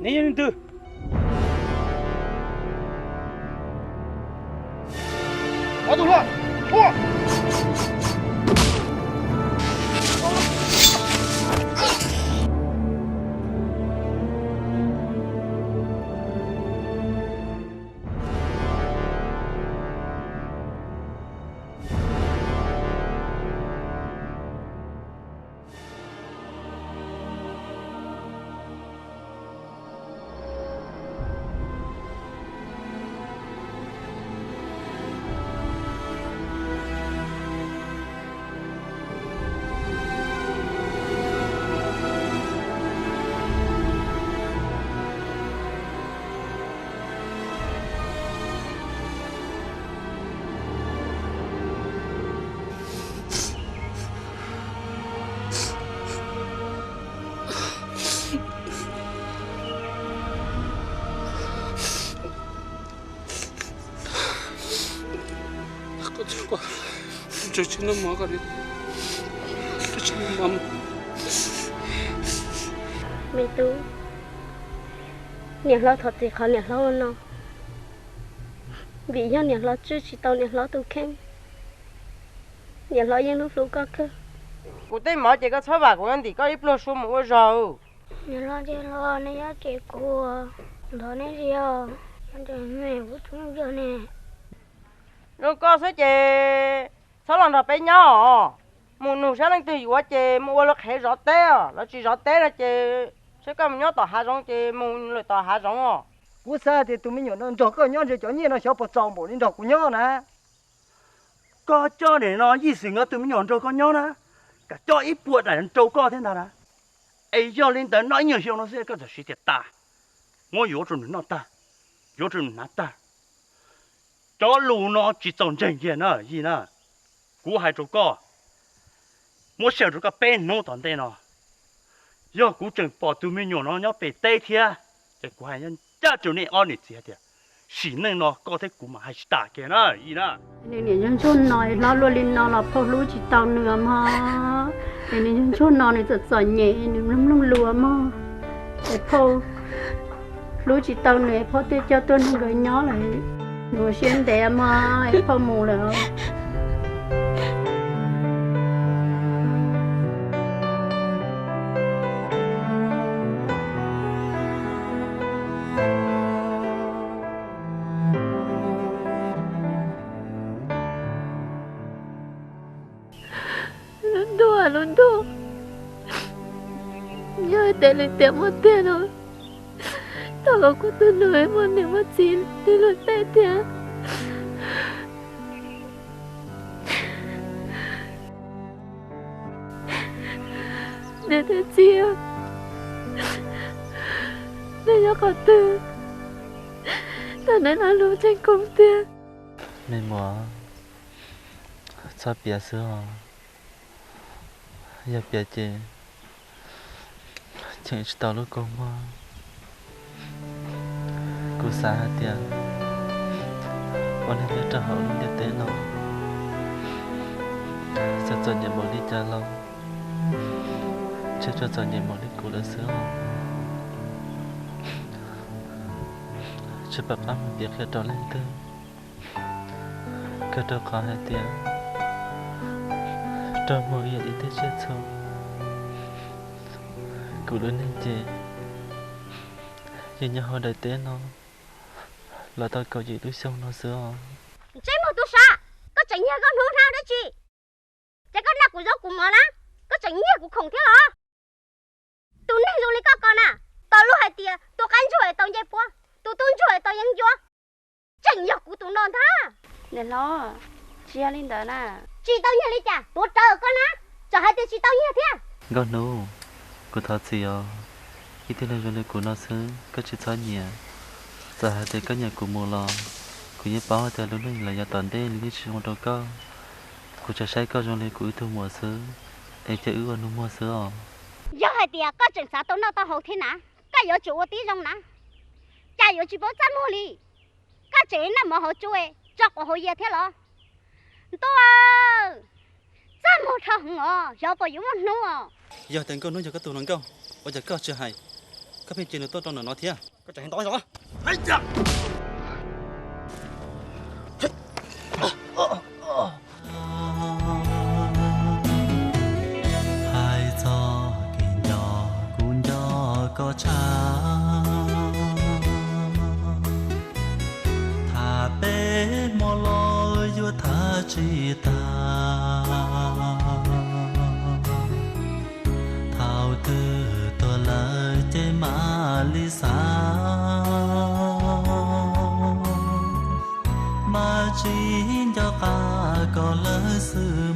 Nè nhân tư. Có tụ lại. Thua. Cucinya makan itu, cucinya mama. Mẹ tu, nhà lo thật thì khó nhà lo nó, vì do nhà lo chưa chỉ tao nhà lo tu khen, nhà lo yên lúc lúc có cơ. Cụ tên mở chỉ có sáu bạc của anh thì có ít lô số một rồi. Nhà lo chỉ lo này giá trị của, lo này gì à, anh trời mẹ của chúng giờ nè. Rồi có số chè. Sao lần đầu bé nhỏ, một nụ sáng lên từ vừa chè mua lúc hết rõ té à, nó chỉ rõ té là chè, sẽ có một nhớ tỏ hạ rong chè một lời tỏ hạ rong à. Cú sa thì tụi mình nhớ nó cho cái nhớ thì cho nhiên nó sẽ bỏ tròn bộ lên đầu của nhớ nè. Có cho để nó gì sự ngỡ tụi mình nhọn cho con nhớ nè, cả cho ít buộc để trâu co thế nào nè, ấy cho lên tới nói nhiều chuyện nó sẽ có thể suy thiệt ta, ngồi yếu trong nó ta, yếu trong nó ta, cho lù nó chỉ trồng chân kia nữa gì nè. Cú hai chỗ co, mua xe chỗ cái bên nô toàn đây nó, giờ cú chừng bỏ tụi mình nhổ nó nhớ về tây thia, để cú hai nhân cha chỗ này ăn được gì hết, xí nên nó có thể cú mà hay start kia nó, gì nè. Nên nhân chôn nói nó luôn lên nó là phô lú chỉ tao nữa mà, nên nhân chôn nó này thật giỏi nhẹ nên lắm lúa mà, để phô lú chỉ tao này phô tiêu cho tôi người nhỏ lại, người xuyên đẹp mà, phô mù là. Luôn thôi giờ để lên tiệm một tiền rồi tao có tôi nói một niệm một chín để luôn tay tiền để thế chia để cho có tư tao nói là luôn tranh công tiền mình mua sắp bia sữa giờ bia chị chẳng tao lúc con mà cô xa tiền bọn em biết cho họ luôn để tế nó sẽ cho nhận một đi cha lâu chứ cho nhận một đi cụ là sữa chứ bập ấm biết cái đó lên tư cái đó có hai tiền trong mỗi giờ đi tới chết sâu cụ lớn lên chị giờ nhà họ đợi tế nó là tao cầu gì tôi sông nó sữa chế một tu sa có chỉnh nhà con hú thao đó chị chế con nạp của dấu của mỏ đó có chỉnh nhà của khổng thế hả tu nên rồi lấy các con à tao lúc hai tia tu cắn chuỗi tao dây po tu tuôn chuỗi taoยังchúa chỉnh nhà của tu non tha để lo chia lên đó nè chị tao nhà đi chả tu chờ con á chờ hai tia chị tao nhà thế con nô cô thật gì à khi thế này rồi cô nó sớm có chuyện sao nhỉ giờ hai tia có nhà của mồ lò cô nhớ bảo cho lúc này là nhà toàn đê lý chuyện đâu có cô cho sai có trong này cô thu mùa sớm em chơi ư ăn mua sữa giờ hai tia có chỉnh sao tao nó tao hậu thế nè cái giờ chủ tí trong nè cha giờ chỉ bảo chăn mua đi cái chế nè mà hậu chui cho của hậu giờ thế lo tôi chăn mua thằng giờ bảo yếu mà nuôi giờ tình con nói cho các tụi nó câu bây giờ có chưa hay các bên trên nó tốt trong nó thiệt có chẳng tối rồi ấy da hai gió kỳ nhỏ cũng nhỏ có cha thà bé mò lo vô thà chi ta thao tư tôi lời chế mà lý xa mà chỉ cho cả có lỡ sự